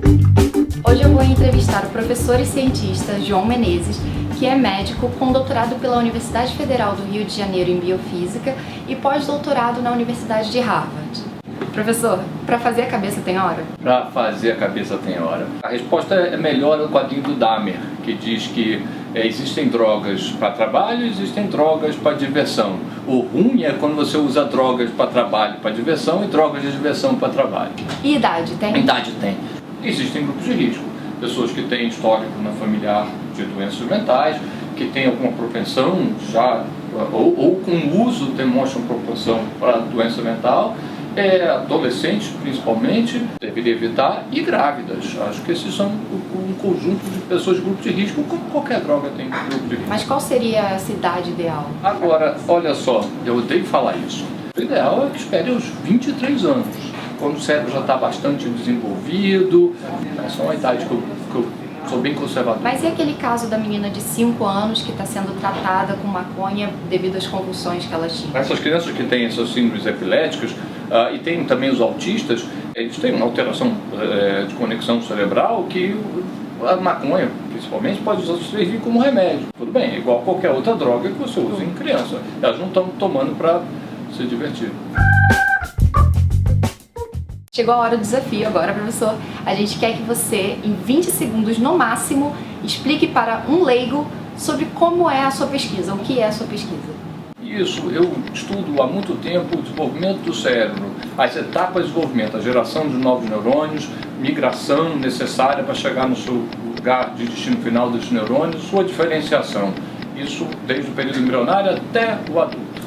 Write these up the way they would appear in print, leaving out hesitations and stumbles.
Hoje eu vou entrevistar o professor e cientista João Menezes, que é médico com doutorado pela Universidade Federal do Rio de Janeiro em Biofísica e pós-doutorado na Universidade de Harvard. Professor, para fazer a cabeça tem hora? Para fazer a cabeça tem hora. A resposta é melhor no quadrinho do Dahmer, que diz que existem drogas para trabalho e existem drogas para diversão. O ruim é quando você usa drogas para trabalho, para diversão, e drogas de diversão para trabalho. E idade tem? Idade tem. Existem grupos de risco. Pessoas que têm histórico na familiar de doenças mentais, que têm alguma propensão já, ou com uso demonstram propensão para doença mental, adolescentes principalmente, deveria evitar, e grávidas. Acho que esses são um conjunto de pessoas de grupo de risco, como qualquer droga tem grupo de risco. Mas qual seria essa idade ideal? Agora, olha só, eu odeio falar isso. O ideal é que espere aos 23 anos, quando o cérebro já está bastante desenvolvido. Essa é uma idade que eu sou bem conservador. Mas e aquele caso da menina de 5 anos que está sendo tratada com maconha devido às convulsões que ela tinha? Essas crianças que têm essas síndromes epiléticas, e tem também os autistas, eles têm uma alteração de conexão cerebral que a maconha, principalmente, pode servir como remédio. Tudo bem, igual qualquer outra droga que você usa em criança. Elas não estão tomando para se divertir. Chegou a hora do desafio agora, professor. A gente quer que você, em 20 segundos no máximo, explique para um leigo sobre como é a sua pesquisa, o que é a sua pesquisa. Isso, eu estudo há muito tempo o desenvolvimento do cérebro, as etapas de desenvolvimento, a geração de novos neurônios, migração necessária para chegar no seu lugar de destino final desses neurônios, sua diferenciação. Isso desde o período embrionário até o adulto.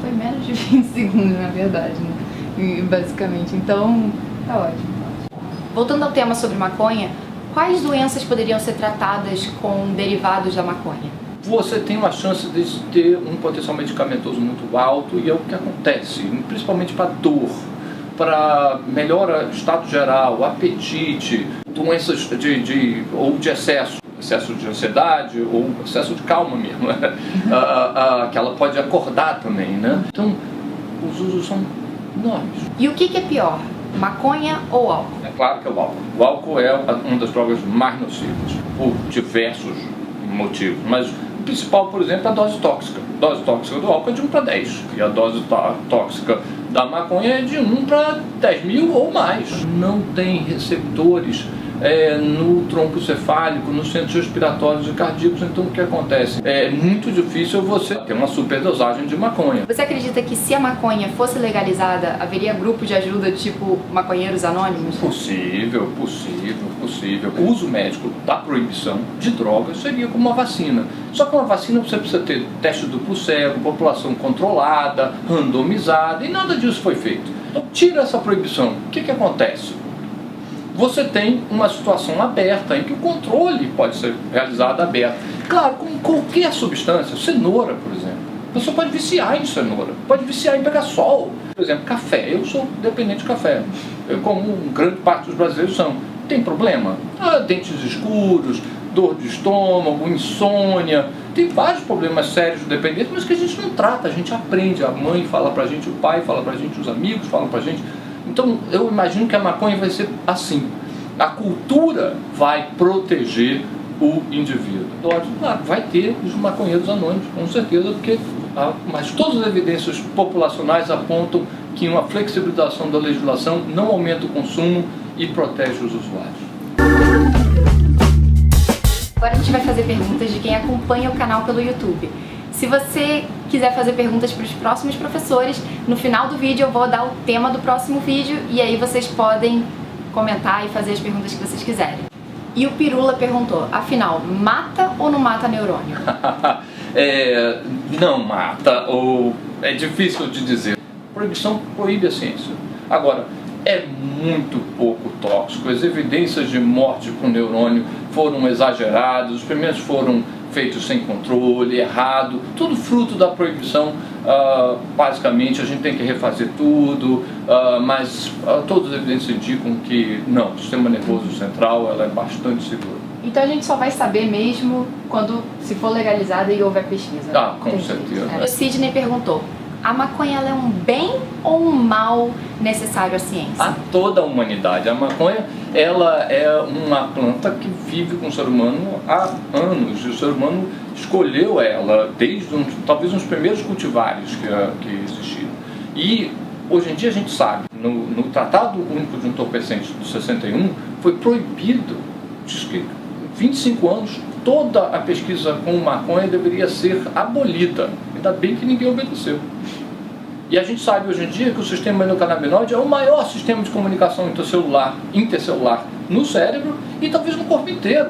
Foi menos de 20 segundos, na verdade, né? Basicamente. Então, tá ótimo. Voltando ao tema sobre maconha, quais doenças poderiam ser tratadas com derivados da maconha? Você tem uma chance de ter um potencial medicamentoso muito alto, e é o que acontece, principalmente para dor, para melhora do estado geral, apetite, doenças ou de excesso de ansiedade ou excesso de calma mesmo, que ela pode acordar também, né? Então, os usos são enormes. E o que é pior, maconha ou álcool? É claro que é o álcool. O álcool é uma das drogas mais nocivas, por diversos motivos, mas o principal, por exemplo, é a dose tóxica. A dose tóxica do álcool é de 1 para 10, e a dose tóxica da maconha é de 1 para 10 mil ou mais. Não tem receptores no tronco cefálico, nos centros respiratórios e cardíacos, então o que acontece? É muito difícil você ter uma superdosagem de maconha. Você acredita que se a maconha fosse legalizada, haveria grupo de ajuda tipo maconheiros anônimos? Possível. O uso médico da proibição de drogas seria como uma vacina. Só que uma vacina você precisa ter teste duplo cego, população controlada, randomizada, e nada disso foi feito. Então tira essa proibição. O que acontece? Você tem uma situação aberta em que o controle pode ser realizado aberto. Claro, com qualquer substância, cenoura, por exemplo. Você pode viciar em cenoura, pode viciar em pegar sol. Por exemplo, café. Eu sou dependente de café, como grande parte dos brasileiros são. Tem problema? Dentes escuros, dor de estômago, insônia. Tem vários problemas sérios de dependência, mas que a gente não trata, a gente aprende. A mãe fala pra gente, o pai fala pra gente, os amigos falam pra gente. Então, eu imagino que a maconha vai ser assim. A cultura vai proteger o indivíduo. Claro, vai ter os maconheiros anônimos, com certeza, mas todas as evidências populacionais apontam que uma flexibilização da legislação não aumenta o consumo e protege os usuários. Agora a gente vai fazer perguntas de quem acompanha o canal pelo YouTube. Se você quiser fazer perguntas para os próximos professores, no final do vídeo eu vou dar o tema do próximo vídeo e aí vocês podem comentar e fazer as perguntas que vocês quiserem. E o Pirula perguntou, afinal, mata ou não mata neurônio? Não mata, ou é difícil de dizer. A proibição proíbe a ciência. Agora, é muito pouco tóxico. As evidências de morte com neurônio foram exageradas, os experimentos foram feitos sem controle, errado, tudo fruto da proibição. Basicamente a gente tem que refazer tudo, mas todas as evidências indicam que não, o sistema nervoso central ela é bastante seguro. Então a gente só vai saber mesmo quando se for legalizada e houver pesquisa. Com certeza. O Sidney perguntou, a maconha ela é um bem ou um mal necessário à ciência? A toda a humanidade. A maconha, ela é uma planta que vive com o ser humano há anos. E o ser humano escolheu ela desde talvez uns primeiros cultivares que existiram. E hoje em dia a gente sabe, no Tratado Único de Entorpecentes de 61, foi proibido, diz que 25 anos, toda a pesquisa com maconha deveria ser abolida. Ainda bem que ninguém obedeceu. E a gente sabe hoje em dia que o sistema endocannabinoide é o maior sistema de comunicação intercelular no cérebro e talvez no corpo inteiro.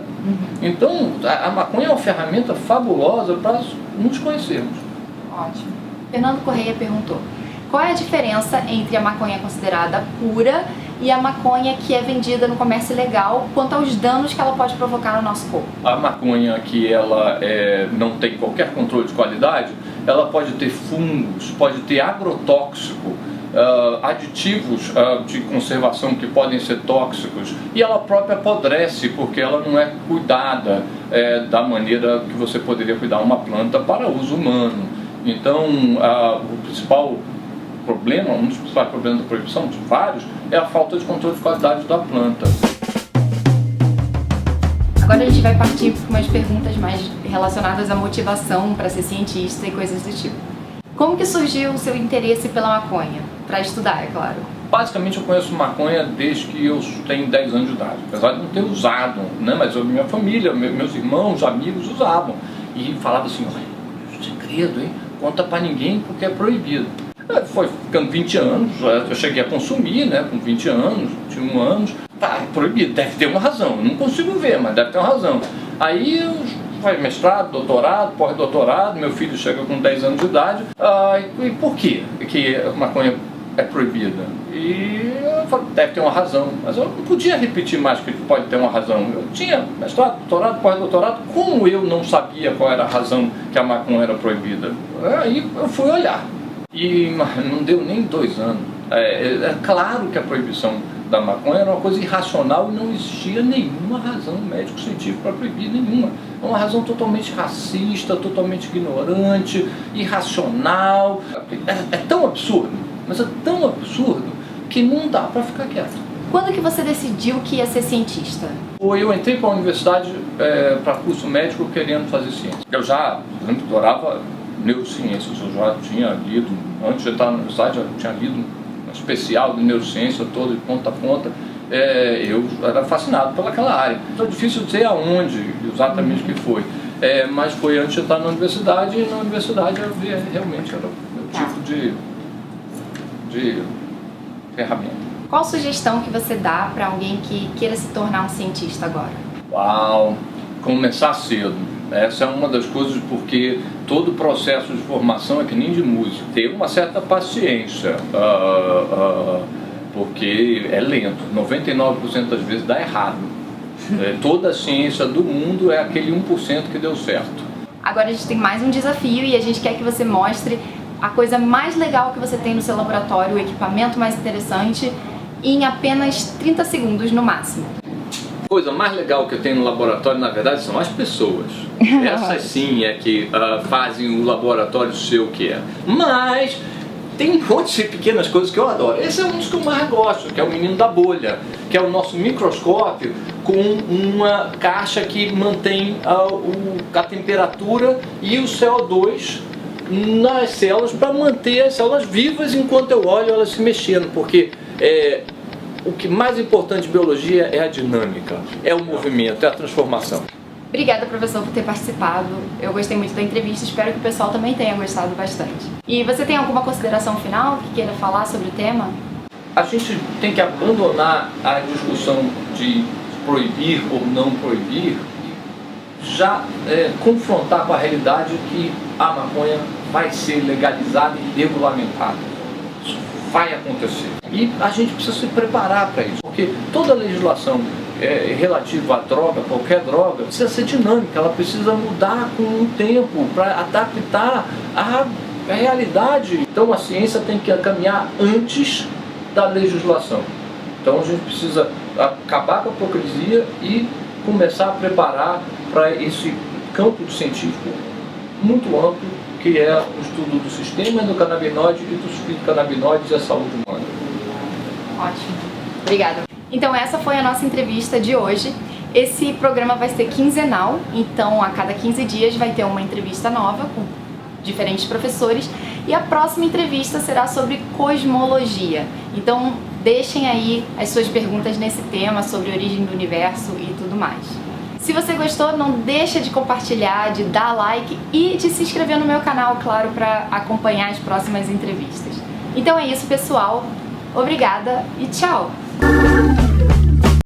Então, a maconha é uma ferramenta fabulosa para nos conhecermos. Ótimo. Fernando Correia perguntou: qual é a diferença entre a maconha considerada pura e a maconha que é vendida no comércio ilegal quanto aos danos que ela pode provocar no nosso corpo? A maconha que ela não tem qualquer controle de qualidade, ela pode ter fungos, pode ter agrotóxico, aditivos de conservação que podem ser tóxicos, e ela própria apodrece porque ela não é cuidada da maneira que você poderia cuidar uma planta para uso humano. Então, o principal problema, um dos principais problemas da proibição, de vários, é a falta de controle de qualidade da planta. Agora a gente vai partir para umas perguntas mais relacionadas à motivação para ser cientista e coisas do tipo. Como que surgiu o seu interesse pela maconha? Para estudar, é claro. Basicamente eu conheço maconha desde que eu tenho 10 anos de idade, apesar de não ter usado, né? Mas minha família, meus irmãos, amigos usavam. E falava assim: olha, segredo, hein? Conta para ninguém porque é proibido. Foi ficando 20 anos, eu cheguei a consumir, né, com 20 anos, 21 anos. Tá, é proibido, deve ter uma razão, não consigo ver, mas deve ter uma razão. Aí eu faz mestrado, doutorado, pós-doutorado, meu filho chega com 10 anos de idade. E por quê que a maconha é proibida? E eu falei, deve ter uma razão, mas eu não podia repetir mais que pode ter uma razão. Eu tinha mestrado, doutorado, pós-doutorado, como eu não sabia qual era a razão que a maconha era proibida? Aí eu fui olhar. E não deu nem 2 anos. É claro que a proibição da maconha era uma coisa irracional e não existia nenhuma razão médico-científica para proibir, nenhuma. É uma razão totalmente racista, totalmente ignorante, irracional. É tão absurdo, mas é tão absurdo que não dá para ficar quieto. Quando que você decidiu que ia ser cientista? Eu entrei para a universidade para curso médico querendo fazer ciência. Eu já, por exemplo, adorava neurociências, eu já tinha lido, antes de entrar na universidade, eu tinha lido um especial de neurociência todo, de ponta a ponta. Eu era fascinado pelaquela área. É difícil dizer aonde, exatamente o que foi, mas foi antes de entrar na universidade, e na universidade eu vi realmente era o meu tipo de ferramenta. Qual sugestão que você dá para alguém que queira se tornar um cientista agora? Uau! Começar cedo. Essa é uma das coisas, porque todo o processo de formação é que nem de música. Ter uma certa paciência, porque é lento. 99% das vezes dá errado. Toda a ciência do mundo é aquele 1% que deu certo. Agora a gente tem mais um desafio e a gente quer que você mostre a coisa mais legal que você tem no seu laboratório, o equipamento mais interessante, em apenas 30 segundos no máximo. A coisa mais legal que eu tenho no laboratório, na verdade, são as pessoas. Essas sim é que fazem o laboratório ser o que é. Mas tem um monte de pequenas coisas que eu adoro. Esse é um dos que eu mais gosto, que é o menino da bolha, que é o nosso microscópio com uma caixa que mantém a temperatura e o CO2 nas células para manter as células vivas enquanto eu olho elas se mexendo, porque o que mais importante em biologia é a dinâmica, é o movimento, é a transformação. Obrigada, professor, por ter participado. Eu gostei muito da entrevista, espero que o pessoal também tenha gostado bastante. E você tem alguma consideração final que queira falar sobre o tema? A gente tem que abandonar a discussão de proibir ou não proibir, já confrontar com a realidade que a maconha vai ser legalizada e regulamentada. Isso vai acontecer. E a gente precisa se preparar para isso, porque toda a legislação relativa à droga, qualquer droga, precisa ser dinâmica, ela precisa mudar com o tempo para adaptar à realidade. Então a ciência tem que caminhar antes da legislação. Então a gente precisa acabar com a hipocrisia e começar a preparar para esse campo científico muito amplo que é o estudo do sistema endocannabinoide e dos fitocannabinoides e a saúde humana. Ótimo. Obrigada. Então essa foi a nossa entrevista de hoje. Esse programa vai ser quinzenal, então a cada 15 dias vai ter uma entrevista nova com diferentes professores e a próxima entrevista será sobre cosmologia. Então deixem aí as suas perguntas nesse tema sobre a origem do universo e tudo mais. Se você gostou, não deixa de compartilhar, de dar like e de se inscrever no meu canal, claro, para acompanhar as próximas entrevistas. Então é isso, pessoal. Obrigada e tchau!